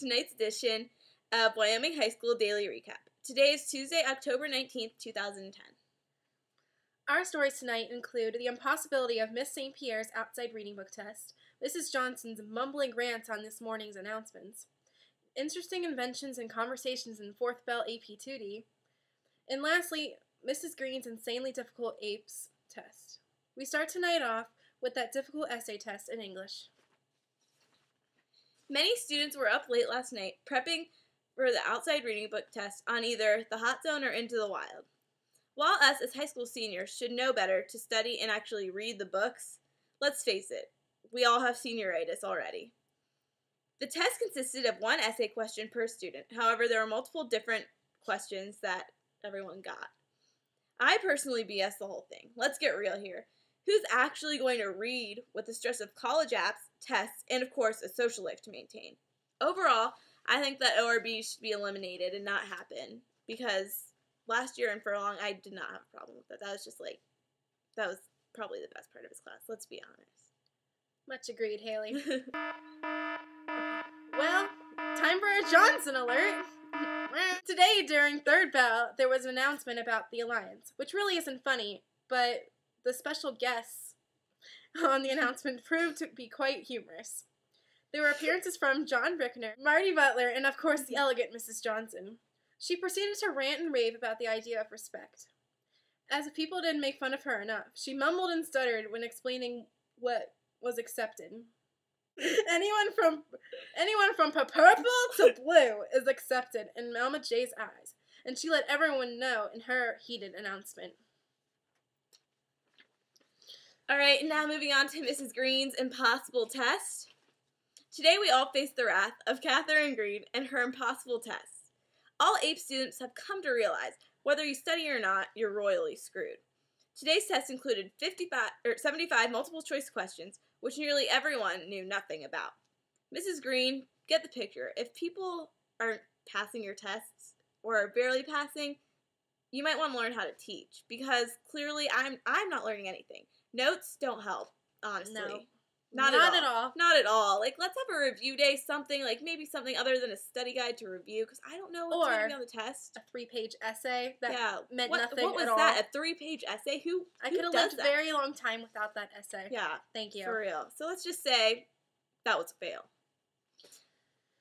tonight's edition of Wyoming High School Daily Recap. Today is Tuesday, October 19th, 2010. Our stories tonight include the impossibility of Miss St. Pierre's outside reading book test, Mrs. Johnson's mumbling rant on this morning's announcements, interesting inventions and conversations in 4th Bell AP 2D, and lastly, Mrs. Green's insanely difficult APES test. We start tonight off with that difficult essay test in English. Many students were up late last night prepping for the outside reading book test on either the hot zone or into the wild. While us as high school seniors should know better to study and actually read the books, let's face it, we all have senioritis already. The test consisted of one essay question per student. However, there were multiple different questions that everyone got. I personally BS the whole thing. Let's get real here. Who's actually going to read with the stress of college apps, tests, and of course a social life to maintain? Overall, I think that ORB should be eliminated and not happen because last year in furlong I did not have a problem with that. That was probably the best part of his class, let's be honest. Much agreed, Haley. Well, time for a Johnson alert. Today during 3rd Bell, there was an announcement about the Alliance, which really isn't funny, but the special guests on the announcement proved to be quite humorous. There were appearances from John Brickner, Marty Butler, and of course the elegant Mrs. Johnson. She proceeded to rant and rave about the idea of respect. As if people didn't make fun of her enough, she mumbled and stuttered when explaining what was accepted. Anyone from purple to blue is accepted in Mama J's eyes, and she let everyone know in her heated announcement. Alright, now moving on to Mrs. Green's impossible test. Today we all face the wrath of Catherine Green and her impossible test. All APE students have come to realize, whether you study or not, you're royally screwed. Today's test included 75 multiple choice questions, which nearly everyone knew nothing about. Mrs. Green, get the picture. If people aren't passing your tests or are barely passing, you might want to learn how to teach because clearly I'm not learning anything. Notes don't help, honestly. No. Not at at all. Not at all. Like, let's have a review day, maybe something other than a study guide to review, because I don't know what's going to be on the test. A 3-page essay that meant nothing what was at all. That? A 3-page essay? I could have lived a very long time without that essay. Yeah. Thank you. For real. So let's just say that was a fail.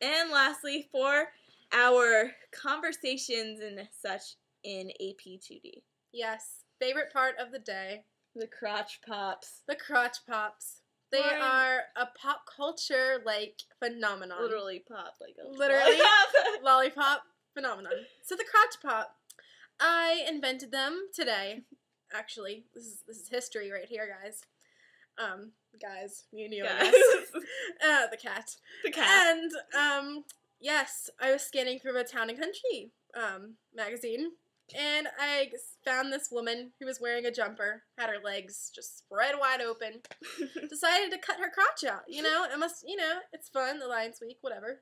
And lastly, for our conversations and such in AP 2D. Yes. Favorite part of the day. The crotch pops. The crotch pops. They are a pop culture, phenomenon. Literally pop, like a literally lollipop phenomenon. So the crotch pop, I invented them today. Actually, this is history right here, guys. Guys, me and you, I guess. The cat. The cat. And, yes, I was scanning through a Town and Country magazine. And I found this woman who was wearing a jumper, had her legs just spread wide open, decided to cut her crotch out. It's fun, Alliance Week, whatever.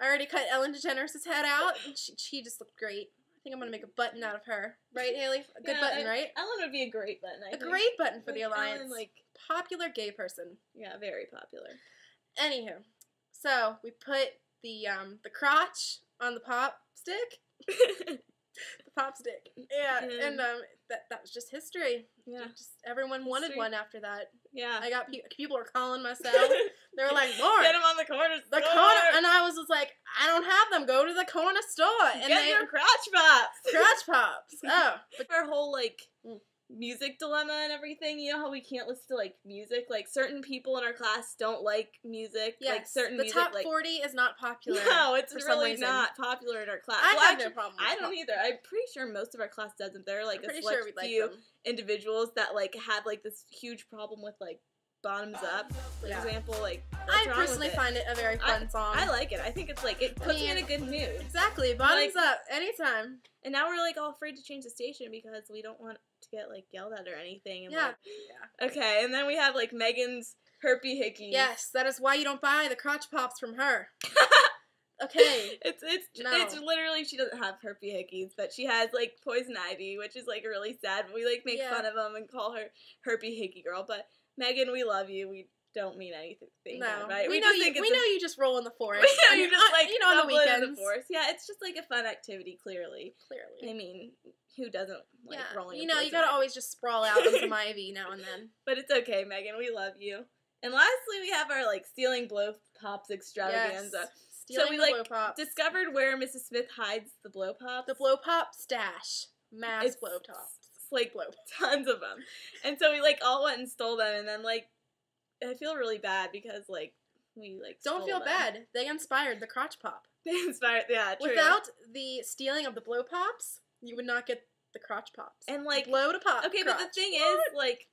I already cut Ellen DeGeneres' head out, and she just looked great. I think I'm going to make a button out of her. Right, Haley? A good button, right? Ellen would be a great button, I think. A great button for the Alliance. Ellen, popular gay person. Yeah, very popular. Anywho, so we put the crotch on the pop stick. The pop stick. Yeah, and that was just history. Yeah. Just everyone wanted one after that. Yeah. I got people were calling my cell. They were like, "Lauren, get them on the corner store." And I was just like, "I don't have them. Go to the corner store and get your crotch pops." Crotch pops. Oh, but our whole music dilemma and everything. You know how we can't listen to music. Certain people in our class don't like music. Yes, certain the music, top 40 is not popular. No, it's really not popular in our class. I have no problem. I don't either. I'm pretty sure most of our class doesn't. There are a select few individuals that have this huge problem with Bottoms Up, for example. I personally find it a very fun song. I like it. I think it's it puts me in a good mood. Exactly, Bottoms Up anytime. And now we're all afraid to change the station because we don't want to get yelled at or anything. And, yeah. Okay, and then we have Megan's herpy hickeys. Yes, that is why you don't buy the crotch pops from her. Okay. It's literally, she doesn't have herpy hickeys, but she has poison ivy, which is really sad. But we make fun of them and call her herpy hickey girl. But Megan, we love you. We don't mean anything No, bad, right? we know you just roll in the forest. We know you just like on the stumble into weekends. the forest. Yeah, it's just like a fun activity. Clearly. Clearly. I mean, who doesn't like rolling? You know, you gotta always just sprawl out in some ivy now and then. But it's okay, Megan. We love you. And lastly, we have our like stealing blow pops extravaganza. Yes. Stealing so we the blow pops. discovered where Mrs. Smith hides the blow pops. The blow pop stash. Mass blow tops. Like tons of them. And so we like all went and stole them, and then like I feel really bad because like we like don't feel bad. They inspired the crotch pop. They inspired, yeah. True. Without the stealing of the blow pops, you would not get the crotch pops. And like blow to pop. Okay, crotch. but the thing is, like,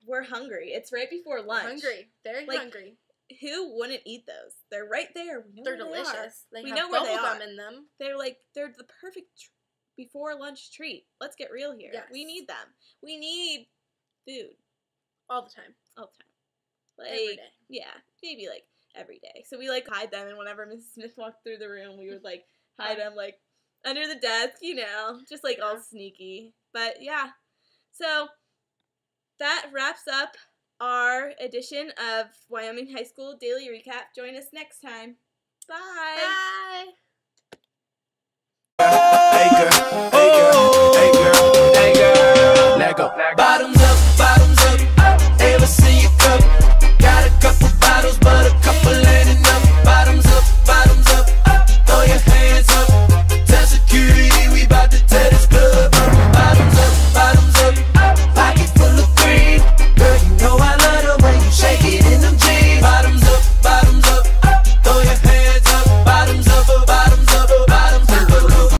we're hungry. It's right before lunch. We're hungry. Very hungry. Who wouldn't eat those? They're right there. They're delicious. We have know where they bubble are. gum in them. They're the perfect before lunch treat. Let's get real here. Yes. We need them. We need food all the time. All the time. Like, every day. Yeah, maybe like every day. So we like hide them, and whenever Mrs. Smith walked through the room, we would like hide them like under the desk, you know, just like all sneaky. But yeah, so that wraps up our edition of Wyoming High School Daily Recap. Join us next time. Bye. Bye. Hey girl.